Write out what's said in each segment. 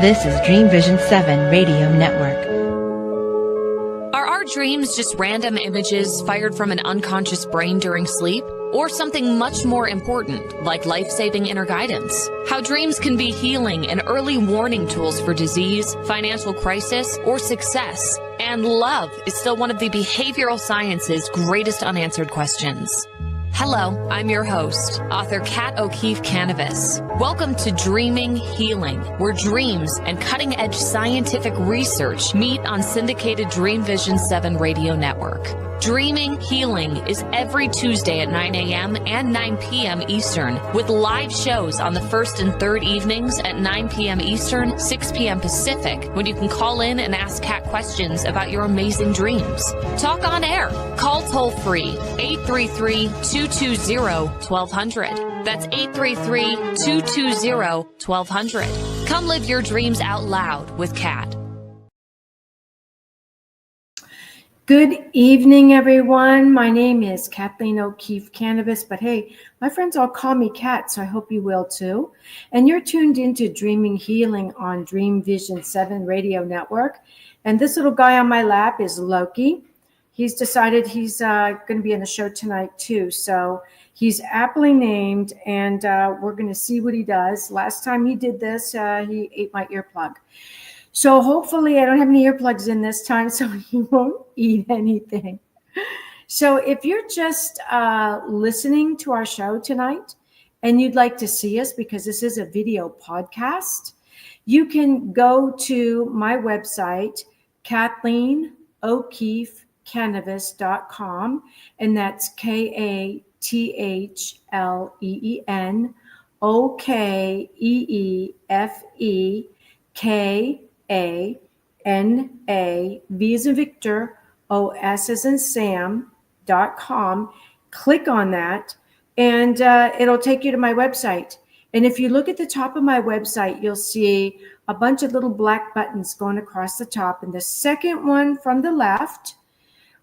This is Dream Vision 7 Radio Network. Are our dreams just random images fired from an unconscious brain during sleep? Or something much more important, like life-saving inner guidance? How dreams can be healing and early warning tools for disease, financial crisis, or success. And love is still one of the behavioral science's greatest unanswered questions. Hello, I'm your host, author Kat O'Keefe-Kanavos. Welcome to Dreaming Healing, where dreams and cutting-edge scientific research meet on syndicated Dream Vision 7 radio network. Dreaming Healing is every Tuesday at 9 a.m. and 9 p.m. Eastern, with live shows on the first and third evenings at 9 p.m. Eastern, 6 p.m. Pacific, when you can call in and ask Kat questions about your amazing dreams. Talk on air. Call toll-free 833-220-1200. That's 833-220-1200. Come live your dreams out loud with Kat. Good evening, everyone. My name is Kathleen O'Keefe-Kanavos, but hey, my friends all call me Kat, so I hope you will too. And you're tuned into Dreaming Healing on Dream Vision 7 Radio Network. And this little guy on my lap is Loki. He's decided he's going to be in the show tonight too. So he's aptly named, and we're going to see what he does. Last time he did this, he ate my earplug. So hopefully I don't have any earplugs in this time, so he won't eat anything. So if you're just listening to our show tonight and you'd like to see us, because this is a video podcast, you can go to my website, KathleenO'Keefe-Kanavos.com, and that's KathleenO'Keefe-Kanavos, V as in Victor, O-S as in Sam.com. Click on that, and it'll take you to my website. And if you look at the top of my website, you'll see a bunch of little black buttons going across the top. And the second one from the left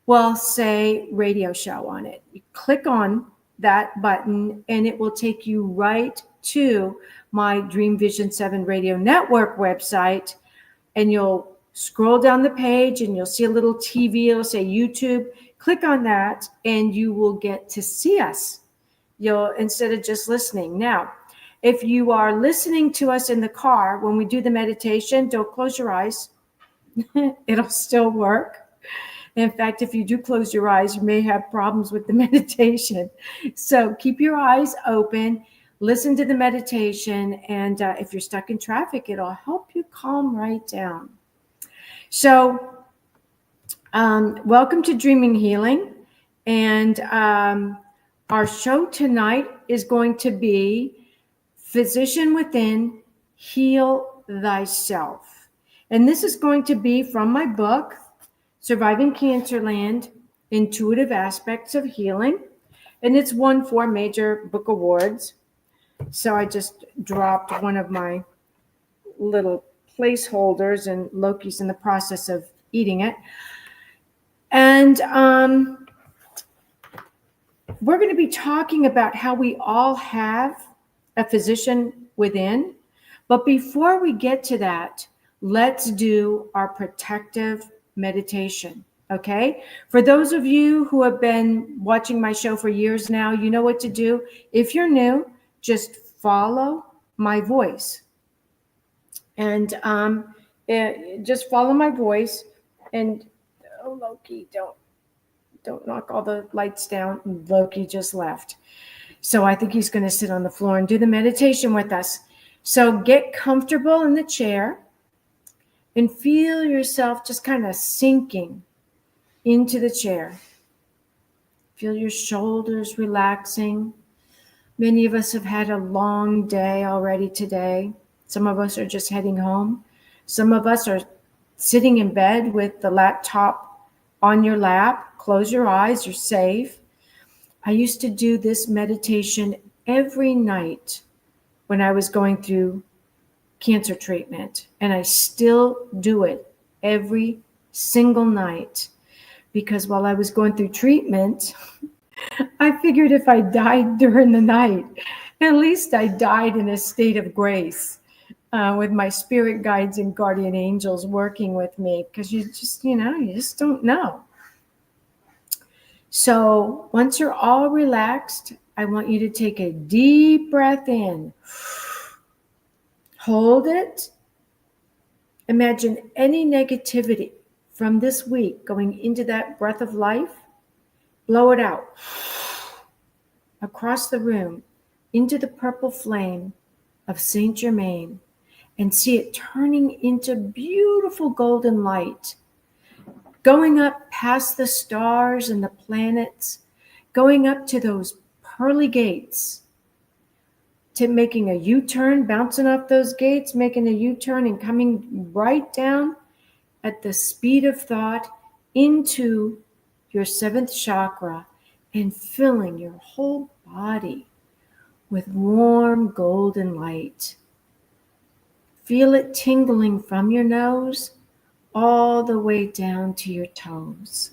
will say radio show on it. You click on that button, and it will take you right to my Dream Vision 7 Radio Network website. And you'll scroll down the page and you'll see a little TV. It'll say YouTube. Click on that and you will get to see us. Instead of just listening. Now, if you are listening to us in the car when we do the meditation, don't close your eyes. It'll still work. In fact, if you do close your eyes, you may have problems with the meditation. So keep your eyes open. Listen to the meditation, and if you're stuck in traffic, it'll help you calm right down. So welcome to Dreaming Healing, and our show tonight is going to be Physician Within Heal Thyself. And this is going to be from my book, Surviving Cancerland, Intuitive Aspects of Healing, and it's won 4 major book awards. So I just dropped one of my little placeholders, and Loki's in the process of eating it. And we're going to be talking about how we all have a physician within. But before we get to that, let's do our protective meditation. Okay? For those of you who have been watching my show for years now, you know what to do. If you're new, just follow my voice, and just follow my voice. And oh, Loki, don't knock all the lights down. Loki just left, so I think he's going to sit on the floor and do the meditation with us. So get comfortable in the chair and feel yourself just kind of sinking into the chair. Feel your shoulders relaxing. Many of us have had a long day already today. Some of us are just heading home. Some of us are sitting in bed with the laptop on your lap. Close your eyes, you're safe. I used to do this meditation every night when I was going through cancer treatment, and I still do it every single night, because while I was going through treatment, I figured if I died during the night, at least I died in a state of grace. with my spirit guides and guardian angels working with me, because you just don't know. So once you're all relaxed, I want you to take a deep breath in. Hold it. Imagine any negativity from this week going into that breath of life. Blow it out across the room into the purple flame of Saint Germain, and see it turning into beautiful golden light, going up past the stars and the planets, going up to those pearly gates, to making a U-turn, bouncing off those gates, making a U-turn and coming right down at the speed of thought into your seventh chakra and filling your whole body with warm golden light. Feel it tingling from your nose all the way down to your toes.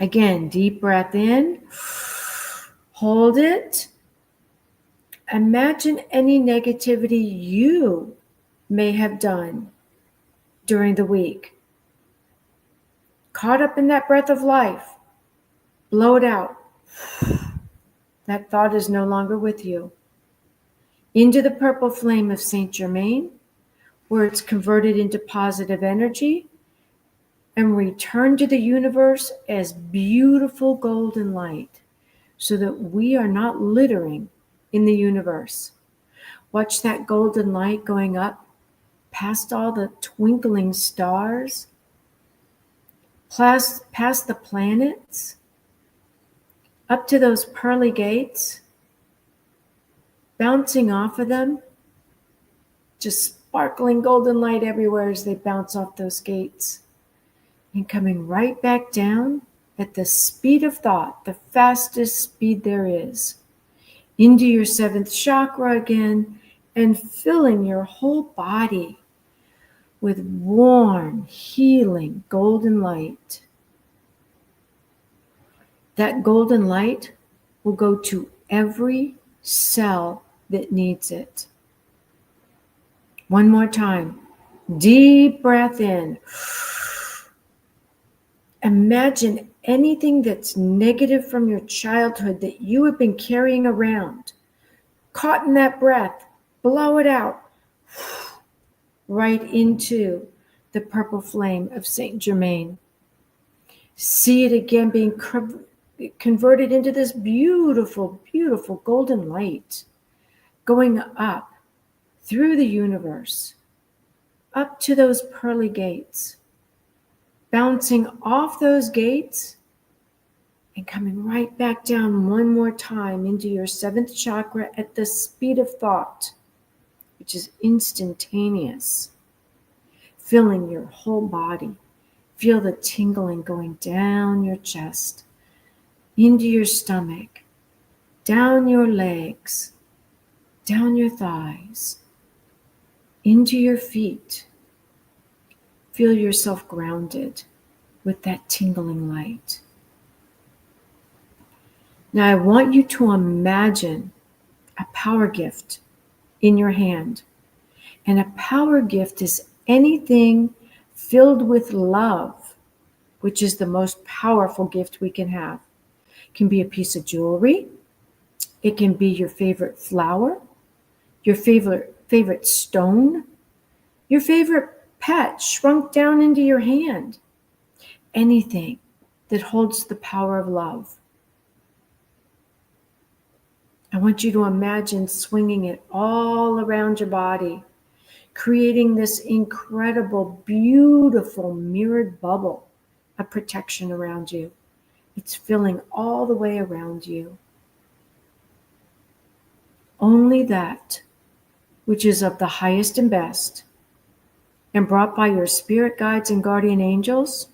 Again, deep breath in. Hold it. Imagine any negativity you may have done during the week. Caught up in that breath of life. Blow it out. That thought is no longer with you. Into the purple flame of Saint Germain, where it's converted into positive energy and returned to the universe as beautiful golden light, so that we are not littering in the universe. Watch that golden light going up past all the twinkling stars, past the planets, up to those pearly gates, bouncing off of them, just sparkling golden light everywhere as they bounce off those gates, and coming right back down at the speed of thought, the fastest speed there is, into your seventh chakra again, and filling your whole body with warm, healing, golden light. That golden light will go to every cell that needs it. One more time. Deep breath in. Imagine anything that's negative from your childhood that you have been carrying around. Caught in that breath. Blow it out. Right into the purple flame of Saint Germain. See it again being converted into this beautiful, beautiful golden light, going up through the universe, up to those pearly gates, bouncing off those gates and coming right back down one more time into your seventh chakra at the speed of thought, which is instantaneous, filling your whole body. Feel the tingling going down your chest, into your stomach, down your legs, down your thighs, into your feet. Feel yourself grounded with that tingling light. Now I want you to imagine a power gift in your hand. And a power gift is anything filled with love, which is the most powerful gift we can have. It can be a piece of jewelry. It can be your favorite flower, your favorite stone, your favorite pet shrunk down into your hand. Anything that holds the power of love. I want you to imagine swinging it all around your body, creating this incredible, beautiful mirrored bubble of protection around you. It's filling all the way around you. Only that which is of the highest and best, and brought by your spirit guides and guardian angels,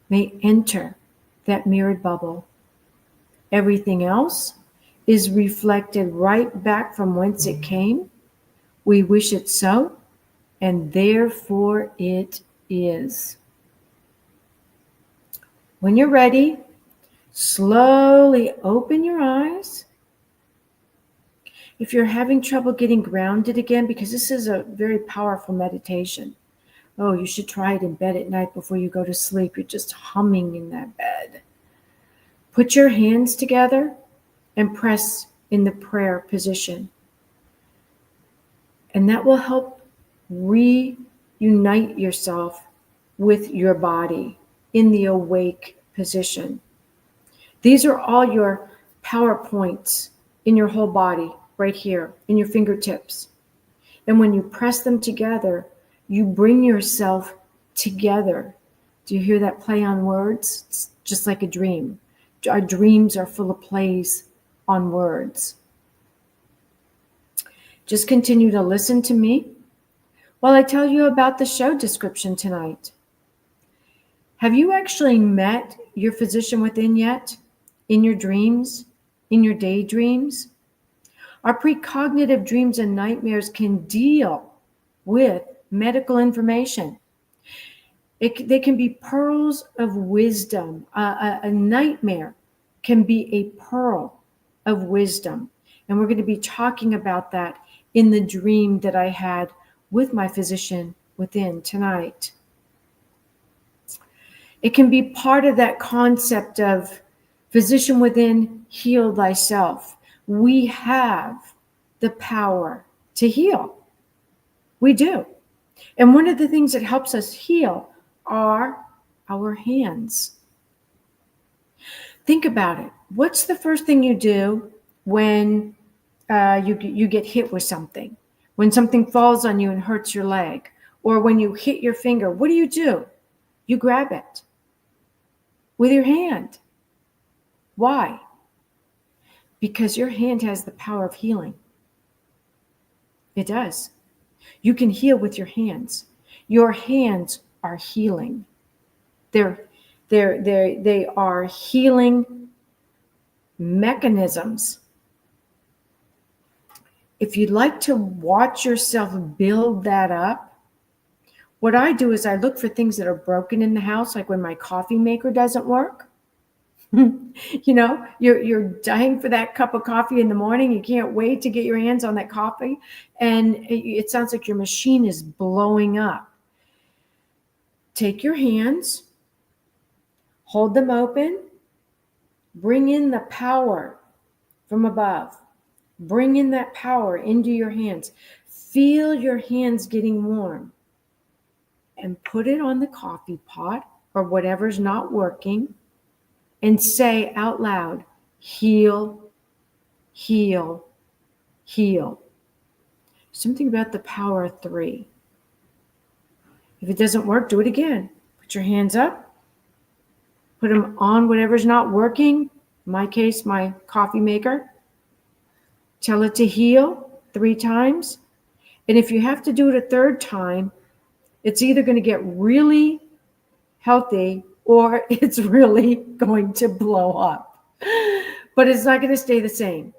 may enter that mirrored bubble. Everything else is reflected right back from whence it came. We wish it so, and therefore it is. When you're ready, slowly open your eyes If you're having trouble getting grounded again, because this is a very powerful meditation, oh, you should try it in bed at night before you go to sleep. You're just humming in that bed. Put your hands together and press in the prayer position. And that will help reunite yourself with your body in the awake position. These are all your power points in your whole body, right here, in your fingertips. And when you press them together, you bring yourself together. Do you hear that play on words? It's just like a dream. Our dreams are full of plays on words. Just continue to listen to me while I tell you about the show description tonight. Have you actually met your physician within yet? In your dreams? In your daydreams? Our precognitive dreams and nightmares can deal with medical information. They can be pearls of wisdom. A nightmare can be a pearl of wisdom. And we're going to be talking about that in the dream that I had with my physician within tonight. It can be part of that concept of physician within, heal thyself. We have the power to heal. We do. And one of the things that helps us heal are our hands. Think about it. What's the first thing you do when you get hit with something? When something falls on you and hurts your leg, or when you hit your finger, what do? You grab it with your hand. Why? Because your hand has the power of healing. It does. You can heal with your hands. Your hands are healing. They are healing mechanisms. If you'd like to watch yourself build that up, what I do is I look for things that are broken in the house, like when my coffee maker doesn't work. You know, you're dying for that cup of coffee in the morning. You can't wait to get your hands on that coffee. And it sounds like your machine is blowing up. Take your hands, hold them open, bring in the power from above. Bring in that power into your hands. Feel your hands getting warm. And put it on the coffee pot or whatever's not working. And say out loud, heal, heal, heal. Something about the power of 3. If it doesn't work, do it again. Put your hands up. Put them on whatever's not working. In my case, my coffee maker. Tell it to heal 3 times. And if you have to do it a 3rd time, it's either going to get really healthy or it's really going to blow up. But it's not going to stay the same.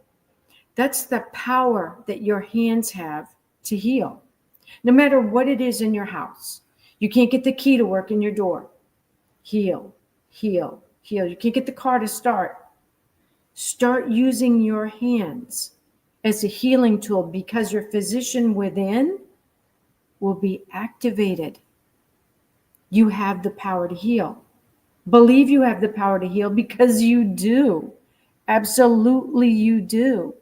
That's the power that your hands have to heal. No matter what it is in your house. You can't get the key to work in your door. Heal, heal, heal. You can't get the car to start. Start using your hands as a healing tool, because your physician within will be activated. You have the power to heal. Believe you have the power to heal, because you do. Absolutely you do.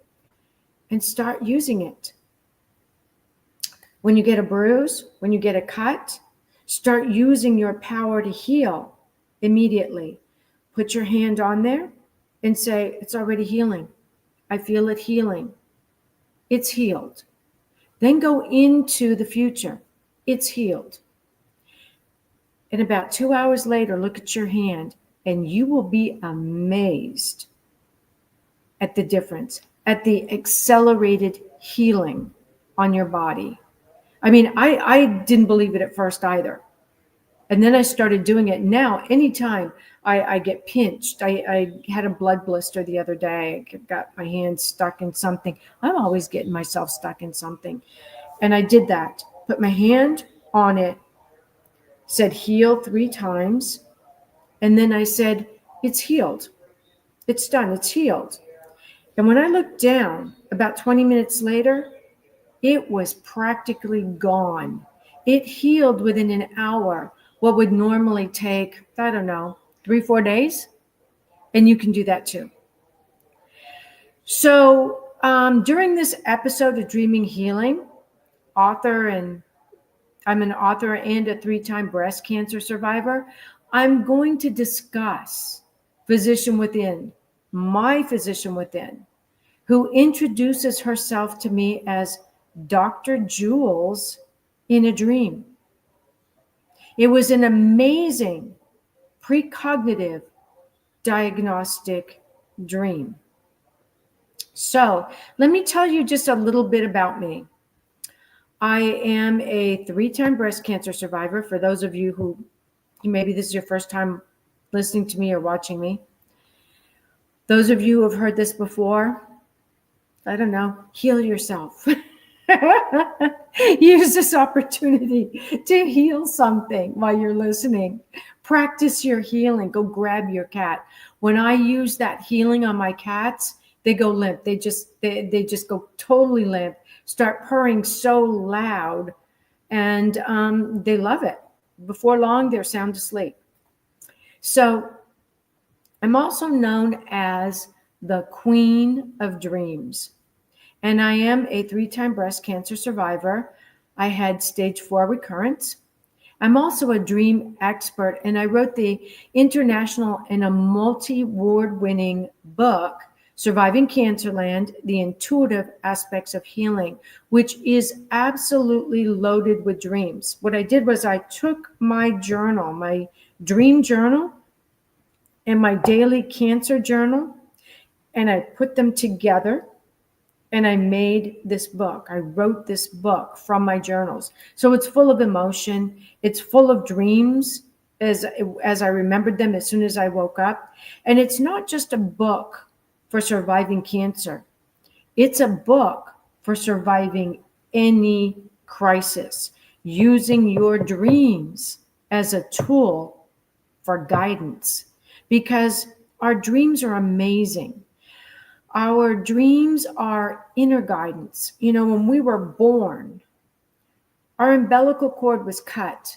And start using it. When you get a bruise, when you get a cut, start using your power to heal immediately. Put your hand on there and say, it's already healing. I feel it healing. It's healed. Then go into the future. It's healed. And about 2 hours later, look at your hand and you will be amazed at the difference, at the accelerated healing on your body. I mean, I didn't believe it at first either. And then I started doing it. Now, anytime I get pinched, I had a blood blister the other day. I got my hand stuck in something. I'm always getting myself stuck in something. And I did that. Put my hand on it, said heal 3 times. And then I said, it's healed. It's done. It's healed. And when I looked down, about 20 minutes later, it was practically gone. It healed within an hour, what would normally take, I don't know, 3-4 days. And you can do that too. So during this episode of Dreaming Healing, I'm an author and a 3-time breast cancer survivor, I'm going to discuss Physician Within, my Physician Within, who introduces herself to me as Dr. Jules in a dream. It was an amazing precognitive diagnostic dream. So let me tell you just a little bit about me. I am a 3-time breast cancer survivor. For those of you who maybe this is your first time listening to me or watching me. Those of you who have heard this before, I don't know, heal yourself. Use this opportunity to heal something while you're listening. Practice your healing. Go grab your cat. When I use that healing on my cats, they go limp. They just go totally limp, start purring so loud, and they love it. Before long, they're sound asleep. So I'm also known as the Queen of Dreams. And I am a 3-time breast cancer survivor. I had stage 4 recurrence. I'm also a dream expert, and I wrote the international and a multi-award-winning book, Surviving Cancerland, The Intuitive Aspects of Healing, which is absolutely loaded with dreams. What I did was I took my journal, my dream journal, and my daily cancer journal, and I put them together. And I made this book. I wrote this book from my journals. So it's full of emotion. It's full of dreams as I remembered them as soon as I woke up. And it's not just a book for surviving cancer. It's a book for surviving any crisis, using your dreams as a tool for guidance. Because our dreams are amazing. Our dreams are inner guidance. You know, when we were born, our umbilical cord was cut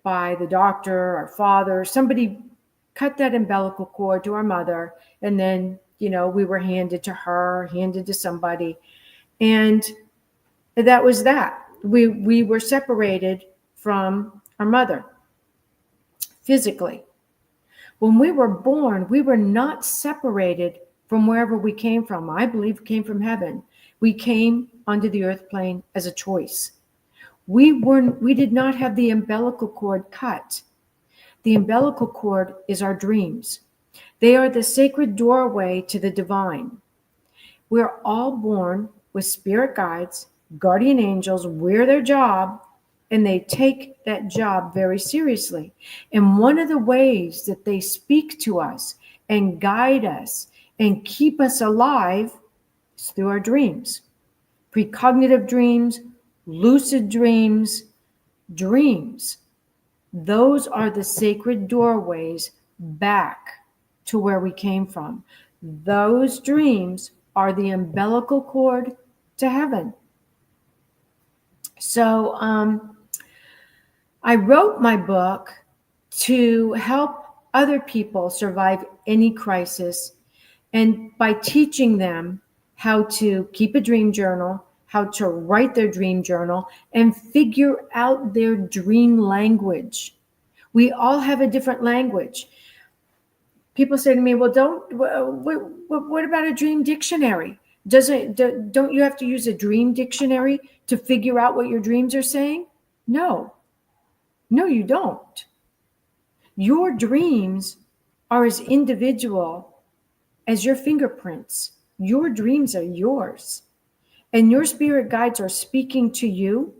by the doctor, our father. Somebody cut that umbilical cord to our mother, and then, you know, we were handed to her, handed to somebody. And that was that. We were separated from our mother physically. When we were born, we were not separated from wherever we came from. I believe came from heaven. We came onto the earth plane as a choice. We did not have the umbilical cord cut. The umbilical cord is our dreams. They are the sacred doorway to the divine. We're all born with spirit guides, guardian angels, we're their job, and they take that job very seriously. And one of the ways that they speak to us and guide us and keep us alive is through our dreams. Precognitive dreams, lucid dreams, dreams. Those are the sacred doorways back to where we came from. Those dreams are the umbilical cord to heaven. So I wrote my book to help other people survive any crisis, and by teaching them how to keep a dream journal, how to write their dream journal, and figure out their dream language. We all have a different language. People say to me, well, what about a dream dictionary? Don't you have to use a dream dictionary to figure out what your dreams are saying? No, you don't. Your dreams are as individual as your fingerprints. Your dreams are yours. And your spirit guides are speaking to you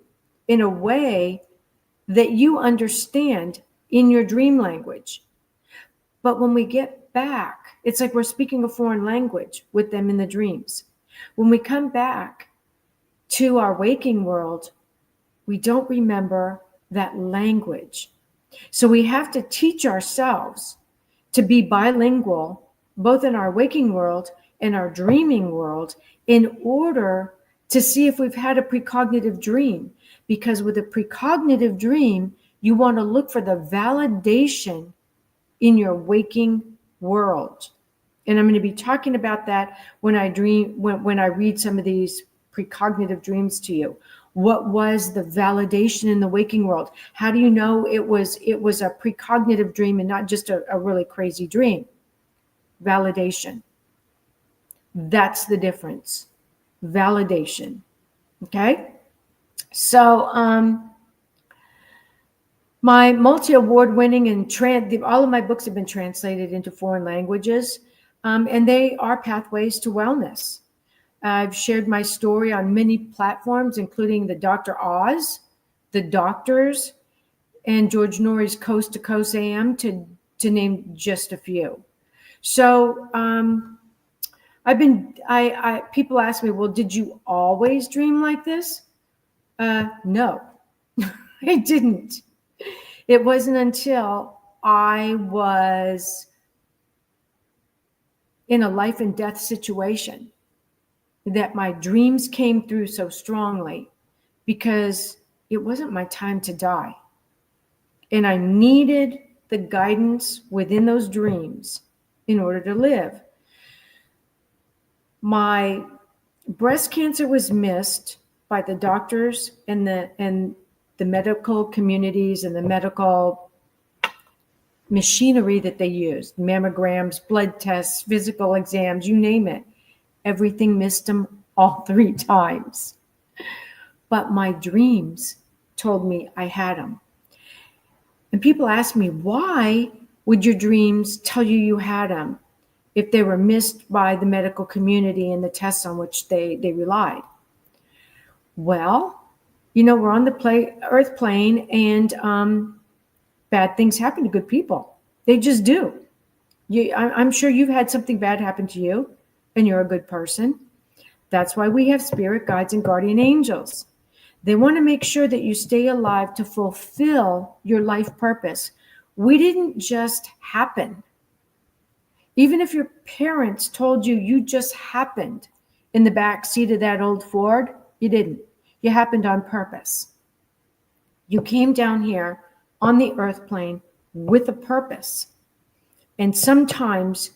in a way that you understand in your dream language. But when we get back, it's like we're speaking a foreign language with them in the dreams. When we come back to our waking world, we don't remember that language. So we have to teach ourselves to be bilingual, both in our waking world and our dreaming world in order to see if we've had a precognitive dream. Because with a precognitive dream, you want to look for the validation in your waking world. And I'm going to be talking about that when I read some of these precognitive dreams to you. What was the validation in the waking world? How do you know it was a precognitive dream and not just a really crazy dream? Validation. That's the difference. Validation. Okay? So my multi-award winning and all of my books have been translated into foreign languages, and they are pathways to wellness. I've shared my story on many platforms, including the Dr. Oz, the Doctors, and George Noory's Coast to Coast AM, to name just a few. So people ask me, well, did you always dream like this? No, I didn't. It wasn't until I was in a life and death situation that my dreams came through so strongly, because it wasn't my time to die. And I needed the guidance within those dreams in order to live. My breast cancer was missed by the doctors and the medical communities and the medical machinery that they used, mammograms, blood tests, physical exams, you name it. Everything missed them all 3 times. But my dreams told me I had them. And people ask me, why would your dreams tell you you had them if they were missed by the medical community and the tests on which they relied? Well, we're on the earth plane, and bad things happen to good people. They just do. I'm sure you've had something bad happen to you, and you're a good person. That's why we have spirit guides and guardian angels. They want to make sure that you stay alive to fulfill your life purpose. We didn't just happen. Even if your parents told you you just happened in the back seat of that old Ford, you didn't. You happened on purpose. You came down here on the earth plane with a purpose. And sometimes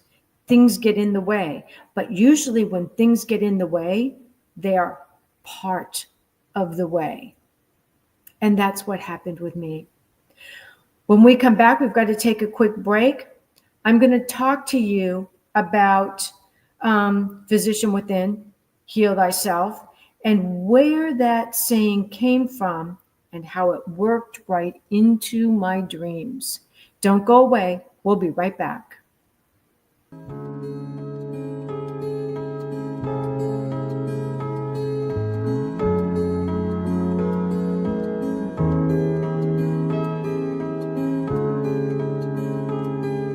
things get in the way. But usually when things get in the way, they are part of the way. And that's what happened with me. When we come back, we've got to take a quick break. I'm going to talk to you about Physician Within, Heal Thyself, and where that saying came from and how it worked right into my dreams. Don't go away. We'll be right back.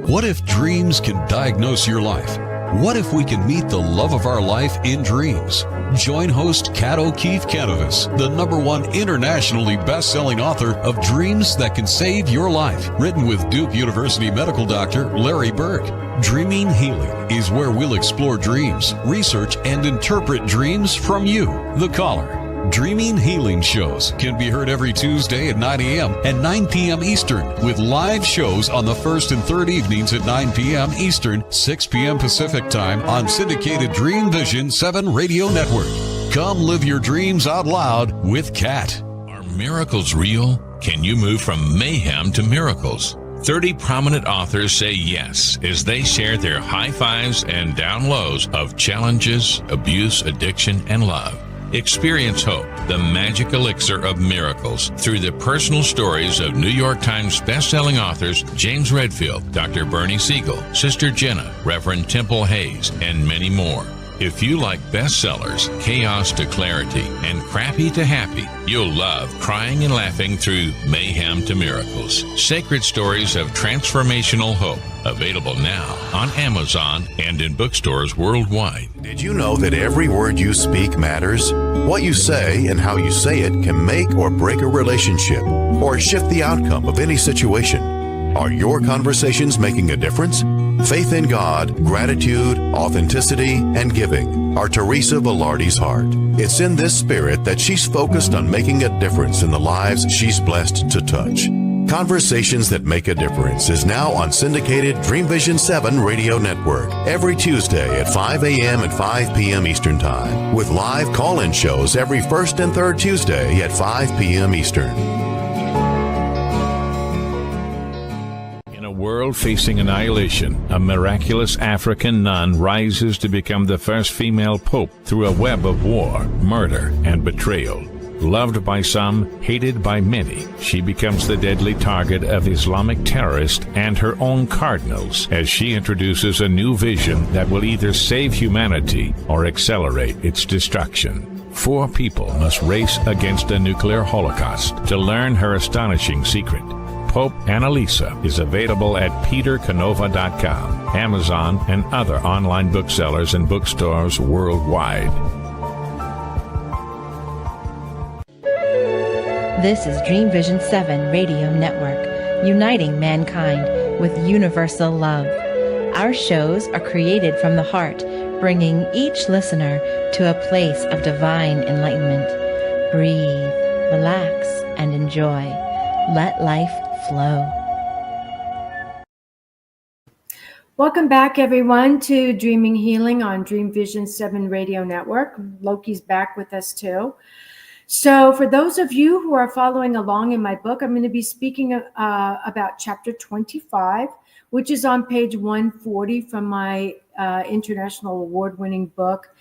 What if dreams can diagnose your life? What if we can meet the love of our life in dreams? Join host Kat O'Keefe-Kanavos, the #1 internationally best-selling author of Dreams That Can Save Your Life, written with Duke University medical doctor Larry Berg. Dreaming Healing is where we'll explore dreams, research, and interpret dreams from you, the caller. Dreaming Healing shows can be heard every Tuesday at 9 a.m. and 9 p.m. Eastern, with live shows on the first and third evenings at 9 p.m. Eastern, 6 p.m. Pacific Time on syndicated Dream Vision 7 Radio Network. Come live your dreams out loud with Kat. Are miracles real? Can you move from mayhem to miracles? 30 prominent authors say yes as they share their high fives and down lows of challenges, abuse, addiction, and love. Experience hope, the magic elixir of miracles, through the personal stories of New York Times bestselling authors James Redfield, Dr. Bernie Siegel, Sister Jenna, Reverend Temple Hayes, and many more. If you like bestsellers, chaos to clarity, and crappy to happy, you'll love crying and laughing through mayhem to miracles. Sacred stories of transformational hope. Available now on Amazon and in bookstores worldwide. Did you know that every word you speak matters? What you say and how you say it can make or break a relationship or shift the outcome of any situation. Are your conversations making a difference? Faith in God, gratitude, authenticity, and giving are Teresa Velarde's heart. It's in this spirit that she's focused on making a difference in the lives she's blessed to touch. Conversations That Make a Difference is now on syndicated Dream Vision 7 radio network every Tuesday at 5 a.m. and 5 p.m. Eastern Time, with live call-in shows every first and third Tuesday at 5 p.m. Eastern. In a world facing annihilation, a miraculous African nun rises to become the first female pope through a web of war, murder, and betrayal. Loved by some, hated by many, she becomes the deadly target of Islamic terrorists and her own cardinals as she introduces a new vision that will either save humanity or accelerate its destruction. 4 people must race against a nuclear holocaust to learn her astonishing secret. Pope Annalisa is available at petercanova.com, Amazon, and other online booksellers and bookstores worldwide. This is Dream Vision 7 Radio Network, uniting mankind with universal love. Our shows are created from the heart, bringing each listener to a place of divine enlightenment. Breathe, relax, and enjoy. Let life flow. Welcome back, everyone, to Dreaming Healing on Dream Vision 7 Radio Network. Loki's back with us, too. So for those of you who are following along in my book, I'm going to be speaking about chapter 25, which is on page 140 from my international award-winning book,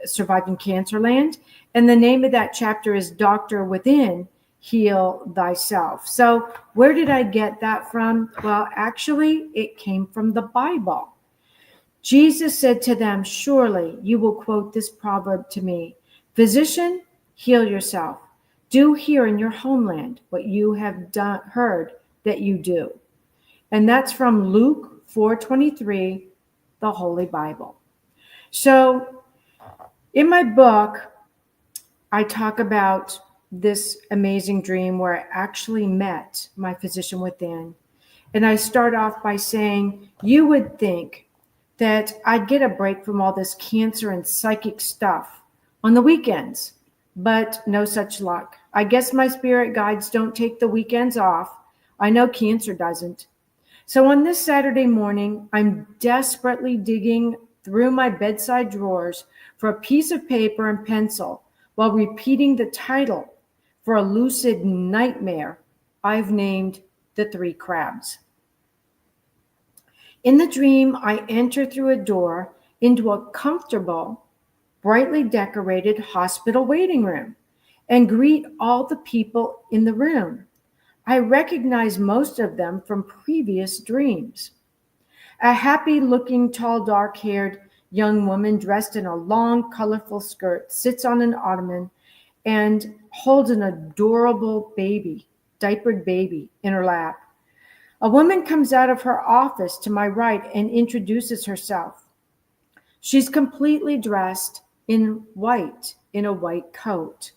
Surviving Cancerland. And the name of that chapter is Dr. Within Heal Thyself. So where did I get that from? Well, actually, it came from the Bible. Jesus said to them, "Surely you will quote this proverb to me, 'Physician, heal yourself. Do here in your homeland what you have heard that you do.'" And that's from Luke 4:23, the Holy Bible. So in my book, I talk about this amazing dream where I actually met my physician within. And I start off by saying, you would think that I'd get a break from all this cancer and psychic stuff on the weekends. But no such luck. I guess my spirit guides don't take the weekends off. I know cancer doesn't. So on this Saturday morning, I'm desperately digging through my bedside drawers for a piece of paper and pencil while repeating the title for a lucid nightmare I've named The 3 Crabs. In the dream, I enter through a door into a comfortable, brightly decorated hospital waiting room and greet all the people in the room. I recognize most of them from previous dreams. A happy-looking, tall, dark-haired young woman dressed in a long, colorful skirt sits on an ottoman and holds an adorable baby, diapered baby, in her lap. A woman comes out of her office to my right and introduces herself. She's completely dressed in white, in a white coat.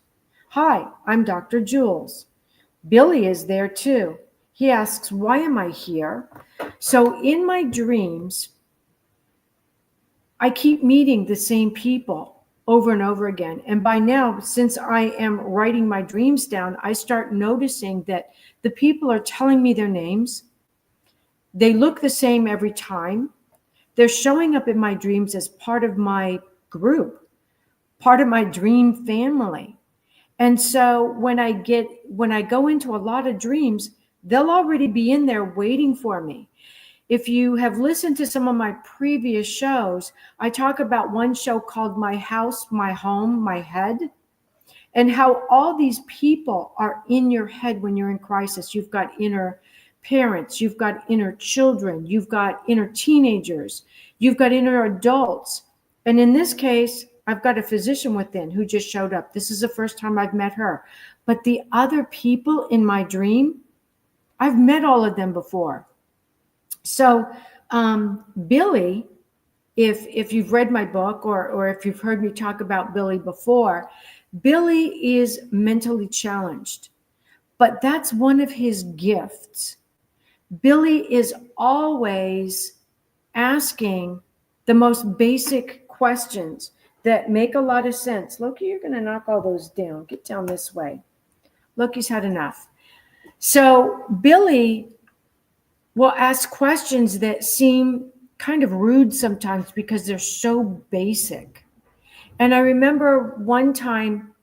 "Hi, I'm Dr. Jules." Billy is there too. He asks, "Why am I here?" So in my dreams, I keep meeting the same people over and over again. And by now, since I am writing my dreams down, I start noticing that the people are telling me their names. They look the same every time. They're showing up in my dreams as part of my group, part of my dream family. And so when I go into a lot of dreams, they'll already be in there waiting for me. If you have listened to some of my previous shows, I talk about one show called My House, My Home, My Head, and how all these people are in your head when you're in crisis. You've got inner parents, you've got inner children, you've got inner teenagers, you've got inner adults. And in this case, I've got a physician within who just showed up. This is the first time I've met her. But the other people in my dream, I've met all of them before. So Billy, if you've read my book or if you've heard me talk about Billy before, Billy is mentally challenged, but that's one of his gifts. Billy is always asking the most basic questions that make a lot of sense. Loki, you're going to knock all those down. Get down this way. Loki's had enough. So Billy will ask questions that seem kind of rude sometimes because they're so basic. And I remember one time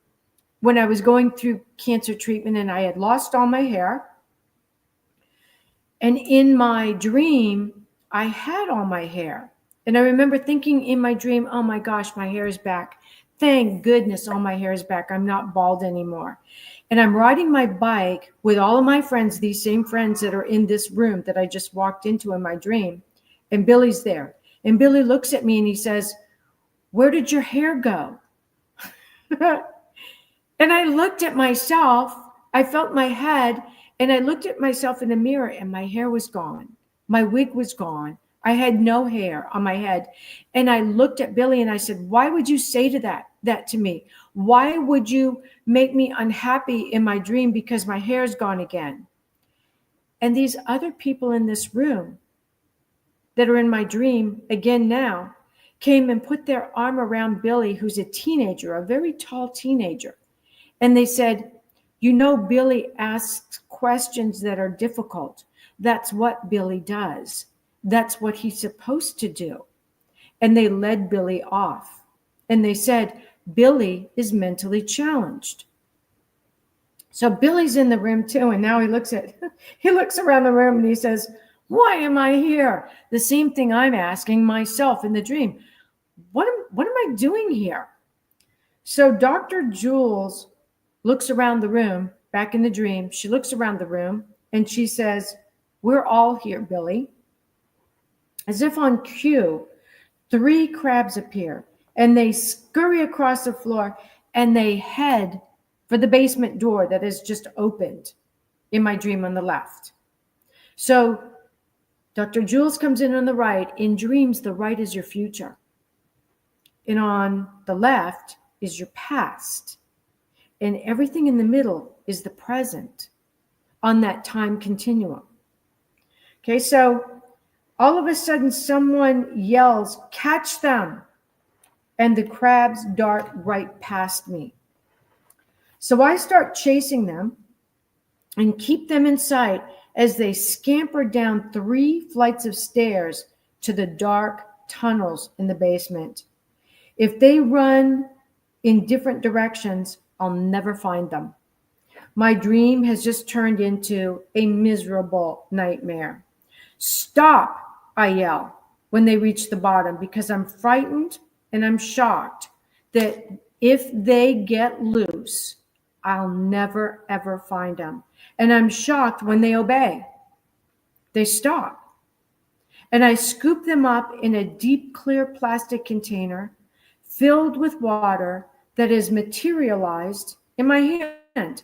when I was going through cancer treatment and I had lost all my hair. And in my dream, I had all my hair. And I remember thinking in my dream, oh my gosh, my hair is back. Thank goodness all my hair is back. I'm not bald anymore. And I'm riding my bike with all of my friends, these same friends that are in this room that I just walked into in my dream. And Billy's there. And Billy looks at me and he says, where did your hair go? And I looked at myself. I felt my head and I looked at myself in the mirror and my hair was gone. My wig was gone. I had no hair on my head. And I looked at Billy and I said, why would you say that to me? Why would you make me unhappy in my dream because my hair's gone again? And these other people in this room that are in my dream again now came and put their arm around Billy, who's a teenager, a very tall teenager. And they said, you know, Billy asks questions that are difficult. That's what Billy does. That's what he's supposed to do. And they led Billy off. And they said, Billy is mentally challenged. So Billy's in the room too. And now he looks around the room and he says, why am I here? The same thing I'm asking myself in the dream. What am I doing here? So Dr. Jules looks around the room, back in the dream. She looks around the room and she says, we're all here, Billy. As if on cue, 3 crabs appear and they scurry across the floor and they head for the basement door that is just opened in my dream on the left. So Dr. Jules comes in on the right. In dreams, the right is your future. And on the left is your past. And everything in the middle is the present on that time continuum. Okay, so all of a sudden someone yells, catch them. And the crabs dart right past me. So I start chasing them and keep them in sight as they scamper down 3 flights of stairs to the dark tunnels in the basement. If they run in different directions, I'll never find them. My dream has just turned into a miserable nightmare. Stop, I yell when they reach the bottom because I'm frightened and I'm shocked that if they get loose, I'll never, ever find them. And I'm shocked when they obey. They stop. And I scoop them up in a deep, clear plastic container filled with water that is materialized in my hand.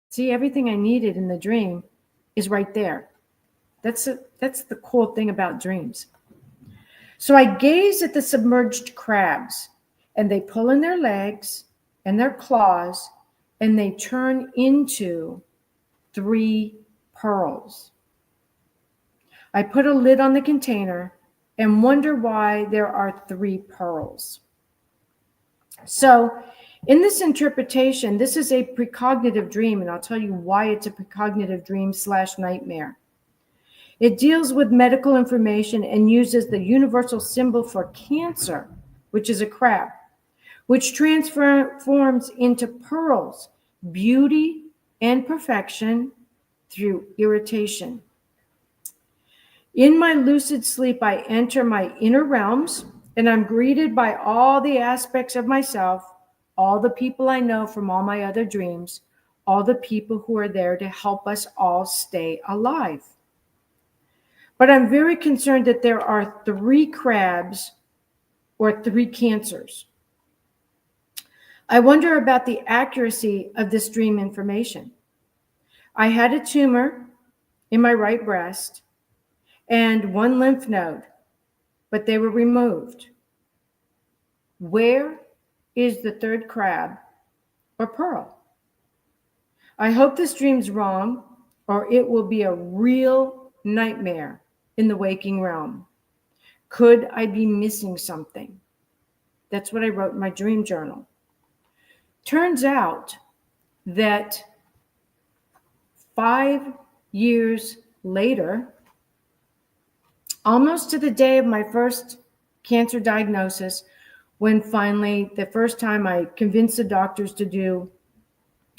See, everything I needed in the dream is right there. That's the cool thing about dreams. So I gaze at the submerged crabs, and they pull in their legs and their claws, and they turn into 3 pearls. I put a lid on the container and wonder why there are 3 pearls. So in this interpretation, this is a precognitive dream, and I'll tell you why it's a precognitive dream / nightmare. It deals with medical information and uses the universal symbol for cancer, which is a crab, which transforms into pearls, beauty and perfection through irritation. In my lucid sleep, I enter my inner realms, and I'm greeted by all the aspects of myself, all the people I know from all my other dreams, all the people who are there to help us all stay alive. But I'm very concerned that there are 3 crabs or 3 cancers. I wonder about the accuracy of this dream information. I had a tumor in my right breast and 1 lymph node, but they were removed. Where is the 3rd crab or pearl? I hope this dream's wrong, or it will be a real nightmare in the waking realm. Could I be missing something? That's what I wrote in my dream journal. Turns out that 5 years later, almost to the day of my first cancer diagnosis, when finally, the first time I convinced the doctors to do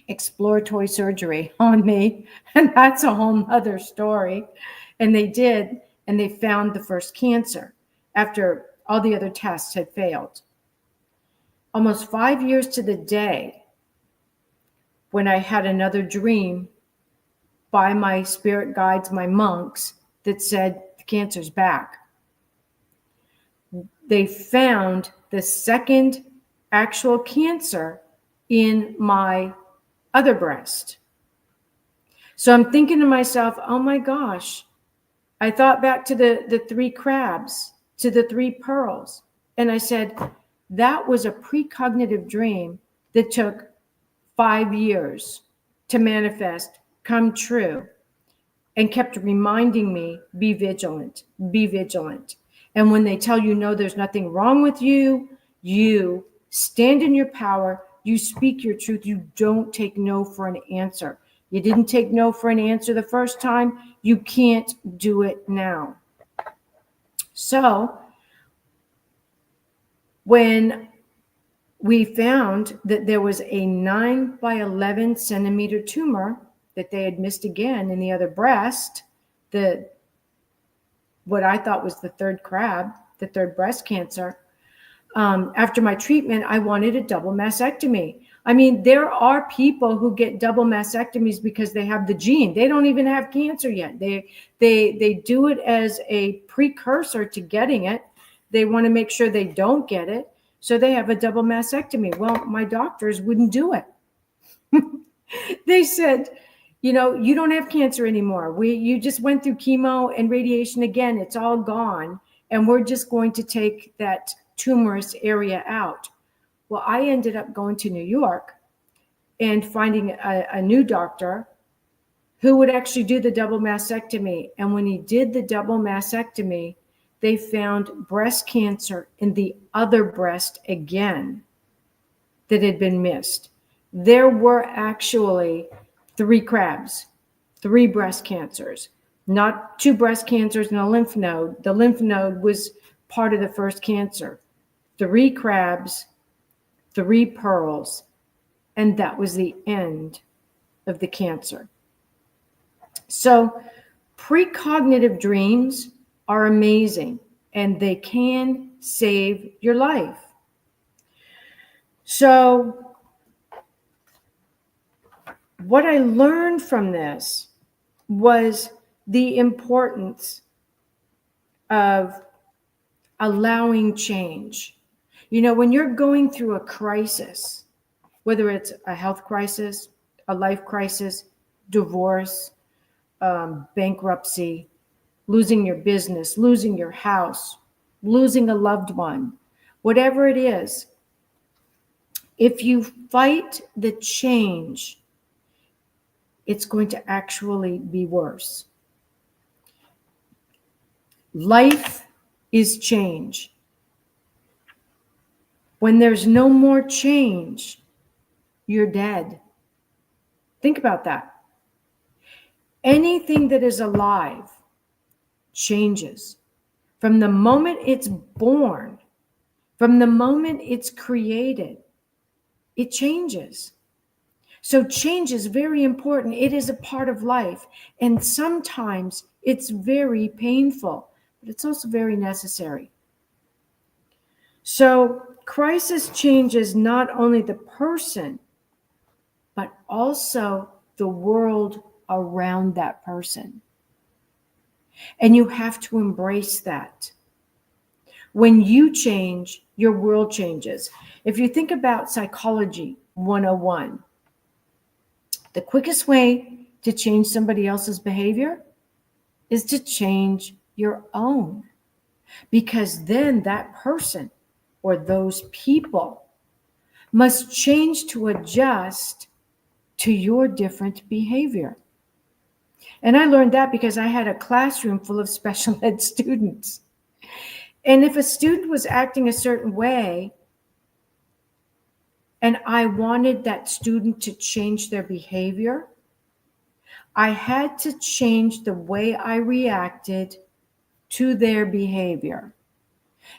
exploratory surgery on me, and that's a whole other story. And they did, and they found the first cancer after all the other tests had failed. Almost 5 years to the day when I had another dream by my spirit guides, my monks, that said the cancer's back. They found the second actual cancer in my other breast. So I'm thinking to myself, oh my gosh, I thought back to the 3 crabs, to the 3 pearls. And I said, that was a precognitive dream that took 5 years to manifest, come true, and kept reminding me, be vigilant, be vigilant. And when they tell you, no, there's nothing wrong with you, you stand in your power, you speak your truth, you don't take no for an answer. You didn't take no for an answer the first time, you can't do it now. So when we found that there was a 9 by 11 centimeter tumor that they had missed again in the other breast, what I thought was the third crab, the third breast cancer. After my treatment, I wanted a double mastectomy. I mean, there are people who get double mastectomies because they have the gene. They don't even have cancer yet. They do it as a precursor to getting it. They want to make sure they don't get it. So they have a double mastectomy. Well, my doctors wouldn't do it. They said, you know, you don't have cancer anymore. You just went through chemo and radiation again. It's all gone. And we're just going to take that tumorous area out. Well, I ended up going to New York and finding a new doctor who would actually do the double mastectomy. And when he did the double mastectomy, they found breast cancer in the other breast again that had been missed. There were actually 3 crabs, 3 breast cancers, not 2 breast cancers and a lymph node. The lymph node was part of the first cancer. 3 crabs, 3 pearls, and that was the end of the cancer. So precognitive dreams are amazing, and they can save your life. So what I learned from this was the importance of allowing change. You know, when you're going through a crisis, whether it's a health crisis, a life crisis, divorce, bankruptcy, losing your business, losing your house, losing a loved one, whatever it is, if you fight the change, it's going to actually be worse. Life is change. When there's no more change, you're dead. Think about that. Anything that is alive changes. From the moment it's born, from the moment it's created, it changes. So change is very important. It is a part of life. And sometimes it's very painful, but it's also very necessary. So crisis changes not only the person, but also the world around that person. And you have to embrace that. When you change, your world changes. If you think about Psychology 101, the quickest way to change somebody else's behavior is to change your own. Because then that person or those people must change to adjust to your different behavior. And I learned that because I had a classroom full of special ed students. And if a student was acting a certain way, and I wanted that student to change their behavior, I had to change the way I reacted to their behavior.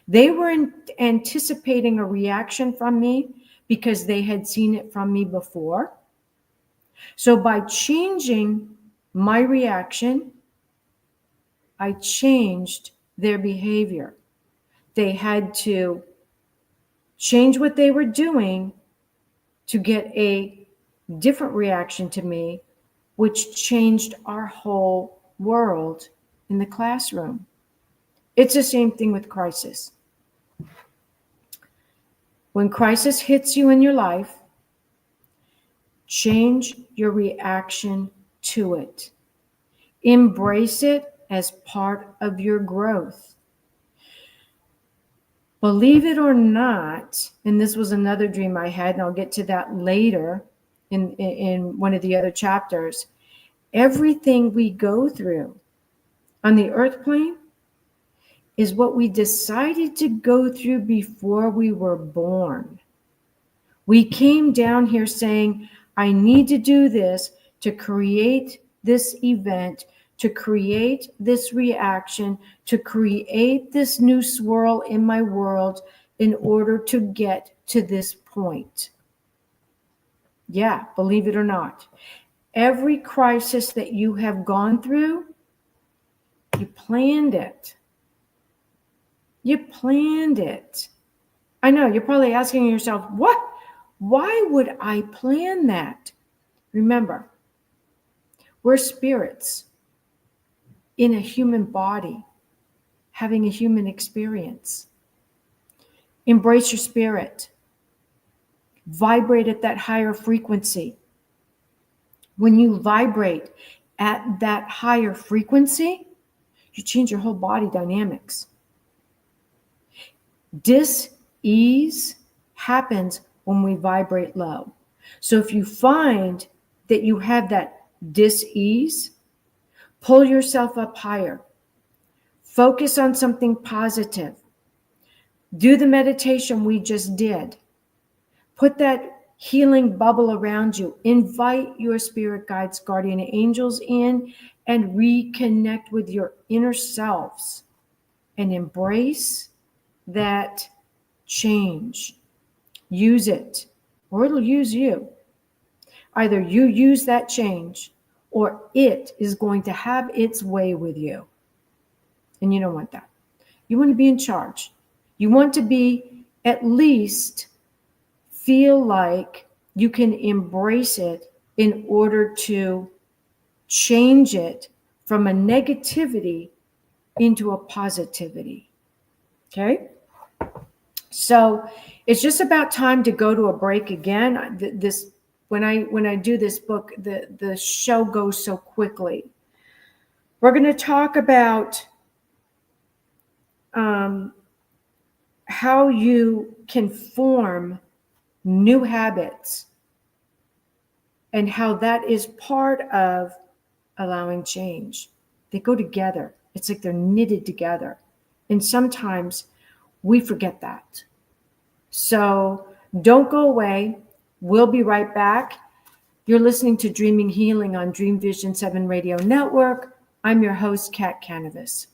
They were anticipating a reaction from me because they had seen it from me before. So by changing my reaction, I changed their behavior. They had to change what they were doing to get a different reaction to me, which changed our whole world in the classroom. It's the same thing with crisis. When crisis hits you in your life, change your reaction to it. Embrace it as part of your growth. Believe it or not, and this was another dream I had, and I'll get to that later in one of the other chapters, everything we go through on the earth plane is what we decided to go through before we were born. We came down here saying, I need to do this to create this event, to create this reaction, to create this new swirl in my world in order to get to this point. Yeah, believe it or not. Every crisis that you have gone through, you planned it. You planned it. I know, you're probably asking yourself, what? Why would I plan that? Remember, we're spirits in a human body, having a human experience. Embrace your spirit. Vibrate at that higher frequency. When you vibrate at that higher frequency, you change your whole body dynamics. Dis-ease happens when we vibrate low. So if you find that you have that dis-ease, pull yourself up higher. Focus on something positive. Do the meditation we just did. Put that healing bubble around you. Invite your spirit guides, guardian angels in, and reconnect with your inner selves and embrace that change. Use it, or it'll use you. Either you use that change, or it is going to have its way with you. And you don't want that. You want to be in charge. You want to be, at least feel like you can embrace it in order to change it from a negativity into a positivity. Okay? So it's just about time to go to a break again. When I do this book, the show goes so quickly. We're going to talk about how you can form new habits and how that is part of allowing change. They go together. It's like they're knitted together. And sometimes we forget that. So don't go away. We'll be right back. You're listening to Dreaming Healing on Dream Vision 7 Radio Network. I'm your host, Kat-Kanavos.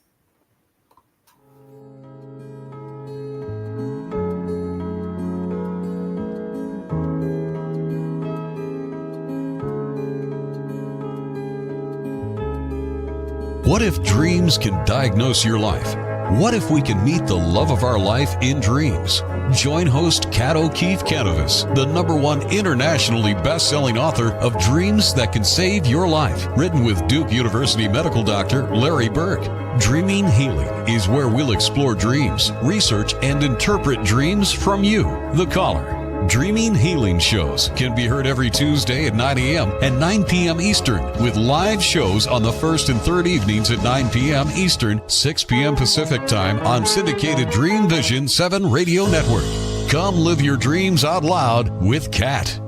What if dreams can diagnose your life? What if we can meet the love of our life in dreams? Join host Kat O'Keefe-Kanavos, the #1 internationally best-selling author of Dreams That Can Save Your Life, written with Duke University medical doctor Larry Burke. Dreaming Healing is where we'll explore dreams, research, and interpret dreams from you, the caller. Dreaming Healing shows can be heard every Tuesday at 9 a.m. and 9 p.m. Eastern, with live shows on the first and third evenings at 9 p.m. Eastern, 6 p.m. Pacific Time on syndicated Dream Vision 7 Radio Network. Come live your dreams out loud with Kat.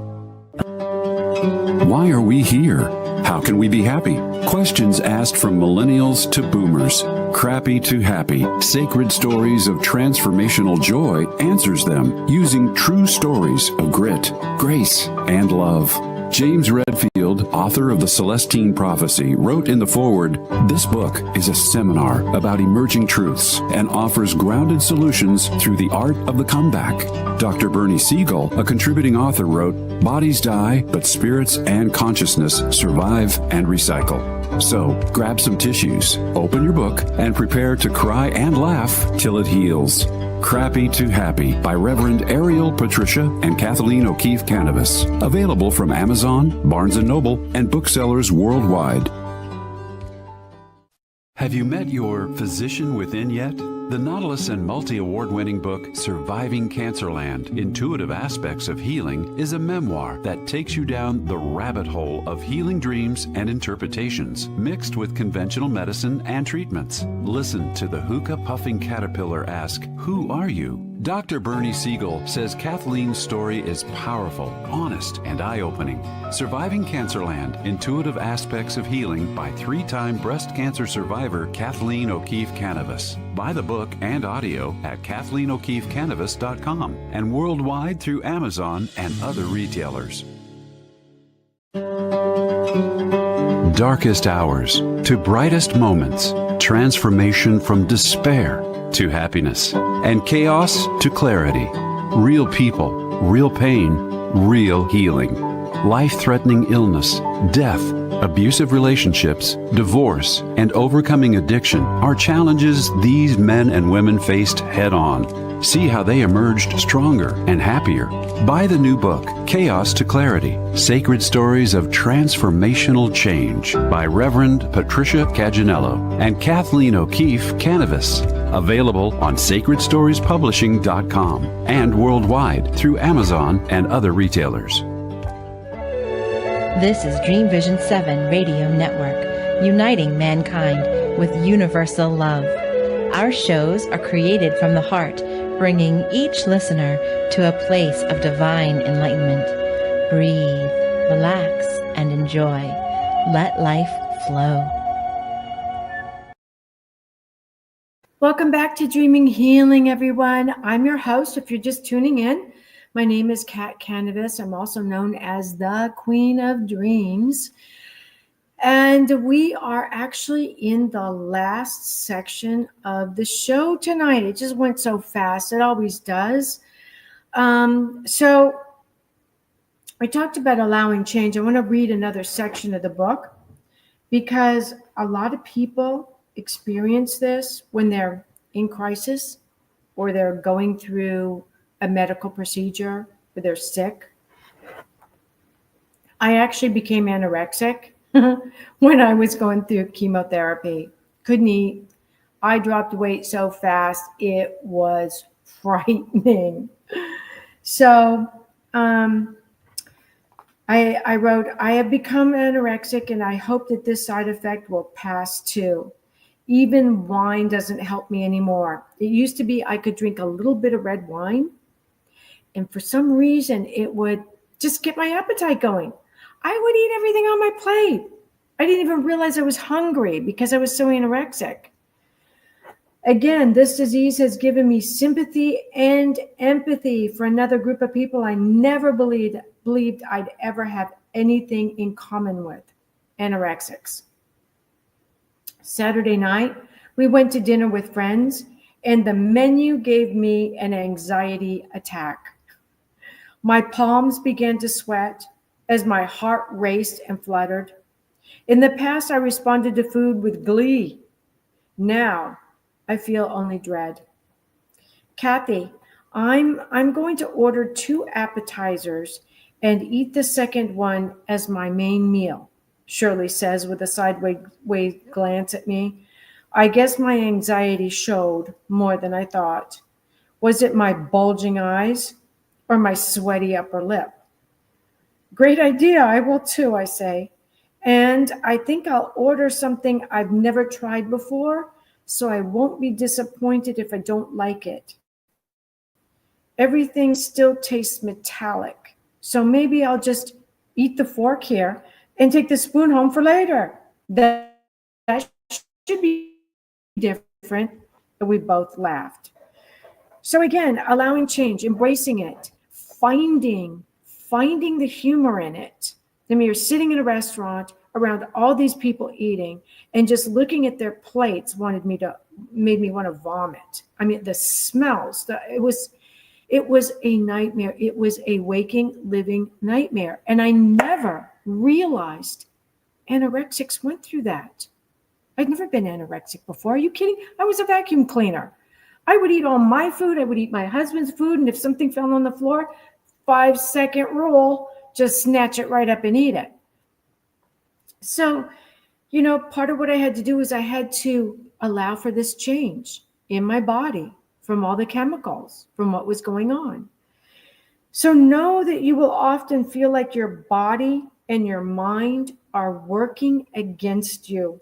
Why are we here? How can we be happy? Questions asked from millennials to boomers. Crappy to Happy, Sacred Stories of Transformational Joy answers them using true stories of grit, grace, and love. James Redfield, author of The Celestine Prophecy, wrote in the foreword, "This book is a seminar about emerging truths and offers grounded solutions through the art of the comeback." Dr. Bernie Siegel, a contributing author, wrote, "Bodies die, but spirits and consciousness survive and recycle." So, grab some tissues, open your book, and prepare to cry and laugh till it heals. Crappy to Happy by Reverend Ariel Patricia and Kathleen O'Keefe-Kanavos. Available from Amazon, Barnes & Noble, and booksellers worldwide. Have you met your physician within yet? The Nautilus and multi-award-winning book, Surviving Cancerland, Intuitive Aspects of Healing, is a memoir that takes you down the rabbit hole of healing dreams and interpretations, mixed with conventional medicine and treatments. Listen to the hookah-puffing caterpillar ask, "Who are you?" Dr. Bernie Siegel says Kathleen's story is powerful, honest, and eye-opening. Surviving Cancerland, Intuitive Aspects of Healing by three-time breast cancer survivor Kathleen O'Keefe-Kanavos. Buy the book and audio at KathleenO'Keefe-Kanavos.com and worldwide through Amazon and other retailers. Darkest hours to brightest moments, transformation from despair to happiness, and chaos to clarity. Real people, real pain, real healing. Life-threatening illness, death, abusive relationships, divorce, and overcoming addiction are challenges these men and women faced head-on. See how they emerged stronger and happier. Buy the new book, Chaos to Clarity, Sacred Stories of Transformational Change by Reverend Patricia Caginello and Kathleen O'Keefe-Kanavos. Available on SacredStoriesPublishing.com and worldwide through Amazon and other retailers. This is Dream Vision 7 Radio Network, uniting mankind with universal love. Our shows are created from the heart, bringing each listener to a place of divine enlightenment. Breathe, relax, and enjoy. Let life flow. Welcome back to Dreaming Healing, everyone. I'm your host. If you're just tuning in, my name is Kat Kanavos. I'm also known as the Queen of Dreams. And we are actually in the last section of the show tonight. It just went so fast. It always does. So I talked about allowing change. I want to read another section of the book because a lot of people experience this when they're in crisis or they're going through a medical procedure or they're sick. I actually became anorexic when I was going through chemotherapy. Couldn't eat. I dropped weight so fast, it was frightening. So I wrote, I have become anorexic and I hope that this side effect will pass too. Even wine doesn't help me anymore. It used to be I could drink a little bit of red wine, and for some reason, it would just get my appetite going. I would eat everything on my plate. I didn't even realize I was hungry because I was so anorexic. Again, this disease has given me sympathy and empathy for another group of people I never believed I'd ever have anything in common with, anorexics. Saturday night, we went to dinner with friends, and the menu gave me an anxiety attack. My palms began to sweat as my heart raced and fluttered. In the past, I responded to food with glee. Now, I feel only dread. Kathy, I'm going to order 2 appetizers and eat the second one as my main meal, Shirley says with a sideways glance at me. I guess my anxiety showed more than I thought. Was it my bulging eyes or my sweaty upper lip? Great idea, I will too, I say. And I think I'll order something I've never tried before, so I won't be disappointed if I don't like it. Everything still tastes metallic, so maybe I'll just eat the fork here and take the spoon home for later. That should be different. And we both laughed. So again, allowing change, embracing it, finding the humor in it. I mean, you're sitting in a restaurant around all these people eating, and just looking at their plates made me want to vomit. I mean, the smells, it was a nightmare. It was a waking, living nightmare. And I never realized anorexics went through that. I'd never been anorexic before. Are you kidding? I was a vacuum cleaner. I would eat all my food. I would eat my husband's food. And if something fell on the floor, 5-second rule, just snatch it right up and eat it. So, part of what I had to do is I had to allow for this change in my body from all the chemicals, from what was going on. So know that you will often feel like your body and your mind are working against you.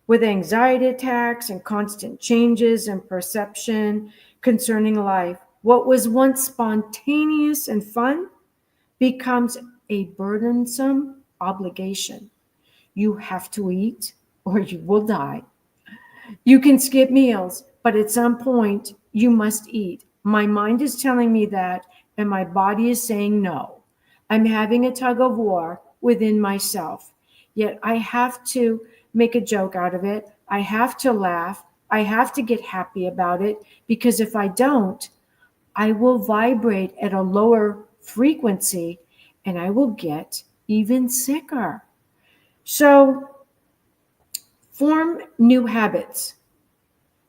With anxiety attacks and constant changes in perception concerning life, what was once spontaneous and fun becomes a burdensome obligation. You have to eat or you will die. You can skip meals, but at some point you must eat. My mind is telling me that, and my body is saying no. I'm having a tug of war within myself. Yet I have to make a joke out of it. I have to laugh. I have to get happy about it, because if I don't, I will vibrate at a lower frequency and I will get even sicker. So form new habits.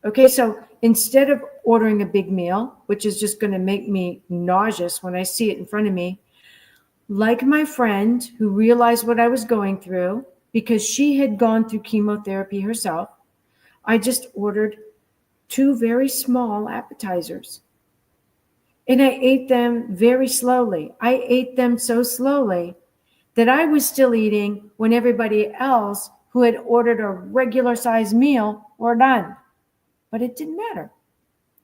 Okay, so instead of ordering a big meal, which is just going to make me nauseous when I see it in front of me, like my friend who realized what I was going through because she had gone through chemotherapy herself, I just ordered 2 very small appetizers. And I ate them very slowly. I ate them so slowly that I was still eating when everybody else who had ordered a regular size meal were done. But it didn't matter.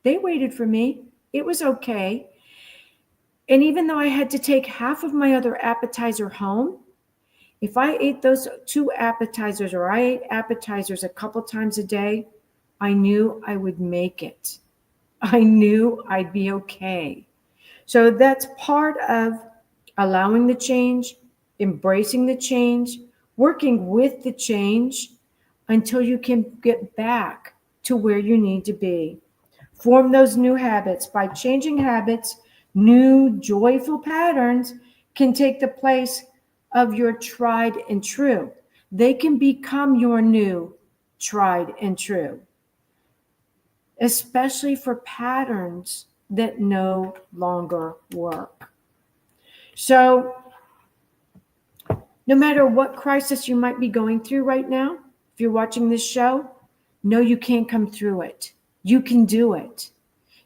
They waited for me. It was okay. And even though I had to take half of my other appetizer home, if I ate those 2 appetizers, or I ate appetizers a couple times a day, I knew I would make it. I knew I'd be okay. So that's part of allowing the change, embracing the change, working with the change until you can get back to where you need to be. Form those new habits. By changing habits, new joyful patterns can take the place of your tried and true. They can become your new tried and true, especially for patterns that no longer work. So no matter what crisis you might be going through right now, if you're watching this show, know you can't come through it. You can do it.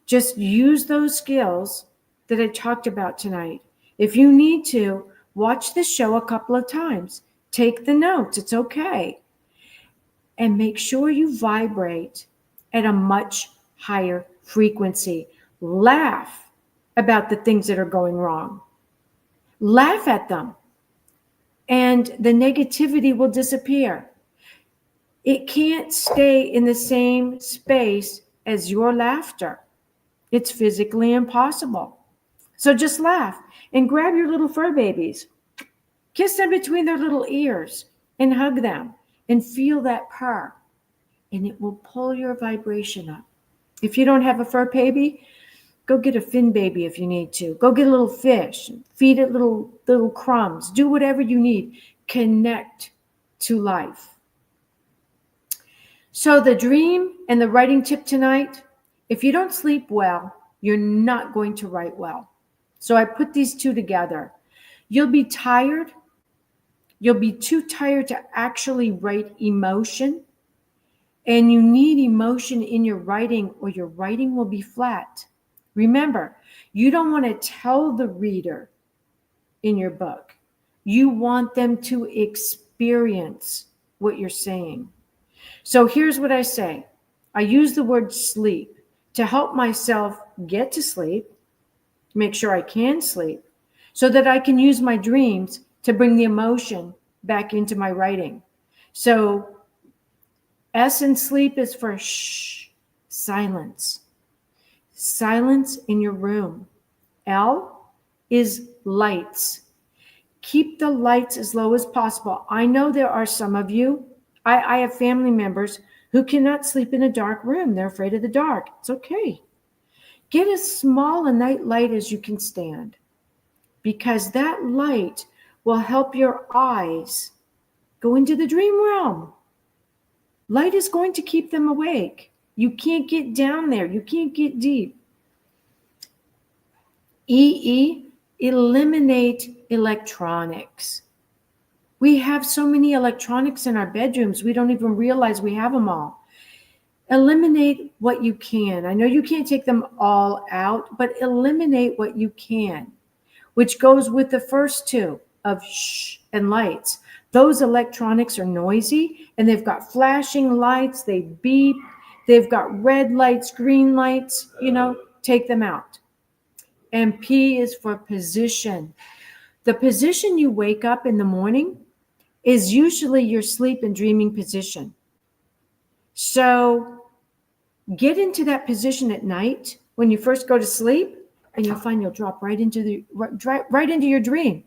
Just use those skills that I talked about tonight. If you need to, watch the show a couple of times. Take the notes. It's okay. And make sure you vibrate at a much higher frequency. Laugh about the things that are going wrong. Laugh at them. And the negativity will disappear. It can't stay in the same space as your laughter. It's physically impossible. So just laugh and grab your little fur babies. Kiss them between their little ears and hug them and feel that purr. And it will pull your vibration up. If you don't have a fur baby, go get a fin baby if you need to. Go get a little fish. Feed it little crumbs. Do whatever you need. Connect to life. So the dream and the writing tip tonight, if you don't sleep well, you're not going to write well. So I put these 2 together. You'll be tired. You'll be too tired to actually write emotion. And you need emotion in your writing or your writing will be flat. Remember, you don't want to tell the reader in your book. You want them to experience what you're saying. So here's what I say. I use the word sleep to help myself get to sleep, make sure I can sleep, so that I can use my dreams to bring the emotion back into my writing. So S in sleep is for shh, silence. Silence in your room. L is lights. Keep the lights as low as possible. I know there are some of you, I have family members who cannot sleep in a dark room. They're afraid of the dark. It's okay. Get as small a night light as you can stand, because that light will help your eyes go into the dream realm. Light is going to keep them awake. You can't get down there. You can't get deep. Eliminate electronics. We have so many electronics in our bedrooms, we don't even realize we have them all. Eliminate what you can. I know you can't take them all out, but eliminate what you can, which goes with the first two of shh and lights. Those electronics are noisy, and they've got flashing lights, they beep, they've got red lights, green lights, take them out. And P is for position. The position you wake up in the morning is usually your sleep and dreaming position. So get into that position at night when you first go to sleep, and you'll find you'll drop right into your dream.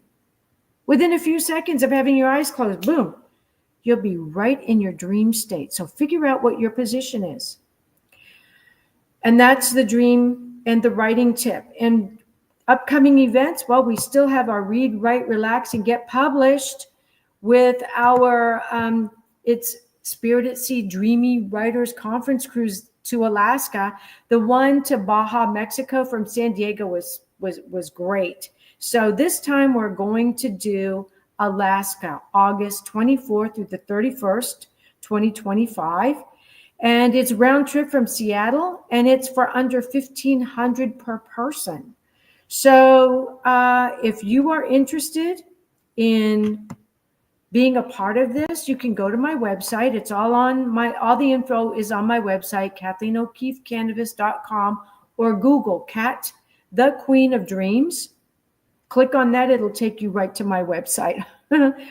Within a few seconds of having your eyes closed, boom, you'll be right in your dream state. So figure out what your position is. And that's the dream and the writing tip. And upcoming events, well, we still have our Read, Write, Relax, and Get Published with our, it's Spirit at Sea Dreamy Writers Conference Cruise to Alaska. The one to Baja, Mexico from San Diego was great. So this time we're going to do Alaska, August 24th through the 31st, 2025. And it's round trip from Seattle, and it's for under $1,500 per person. So if you are interested in being a part of this, you can go to my website. It's all the info is on my website, KathleenO'Keefe-Kanavos.com, or Google Kat, the Queen of Dreams. Click on that. It'll take you right to my website.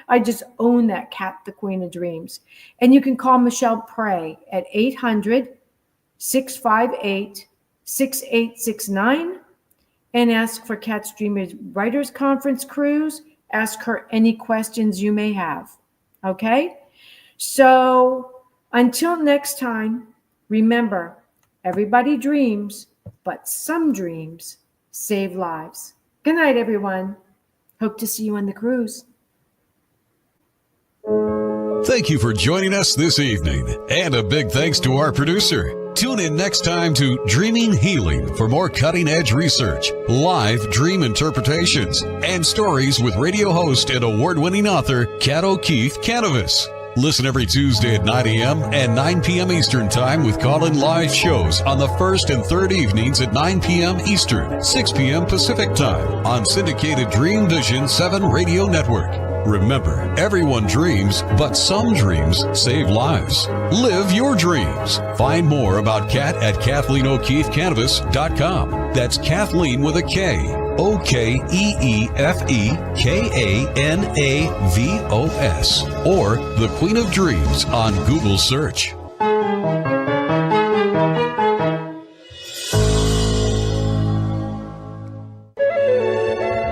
I just own that, Kat, the Queen of Dreams. And you can call Michelle Prey at 800-658-6869 and ask for Kat's Dreamers Writers Conference Cruise. Ask her any questions you may have. Okay? So until next time, remember, everybody dreams, but some dreams save lives. Good night, everyone. Hope to see you on the cruise. Thank you for joining us this evening, and a big thanks to our producer. Tune in next time to Dreaming Healing for more cutting-edge research, live dream interpretations, and stories with radio host and award-winning author Kat O'Keefe-Kanavos. Listen every Tuesday at 9 a.m. and 9 p.m. Eastern Time with call-in live shows on the first and third evenings at 9 p.m. Eastern, 6 p.m. Pacific Time on syndicated Dream Vision 7 radio network. Remember, everyone dreams, but some dreams save lives. Live your dreams. Find more about Kat at KathleenO'Keefe-Kanavos.com. That's Kathleen with a K. OKEEFEKANAVOS. Or The Queen of Dreams on Google search.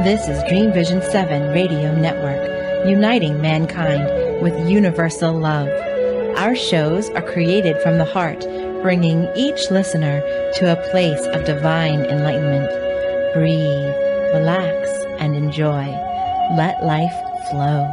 This is Dream Vision 7 Radio Network, uniting mankind with universal love. Our shows are created from the heart, bringing each listener to a place of divine enlightenment. Breathe, relax, and enjoy. Let life flow.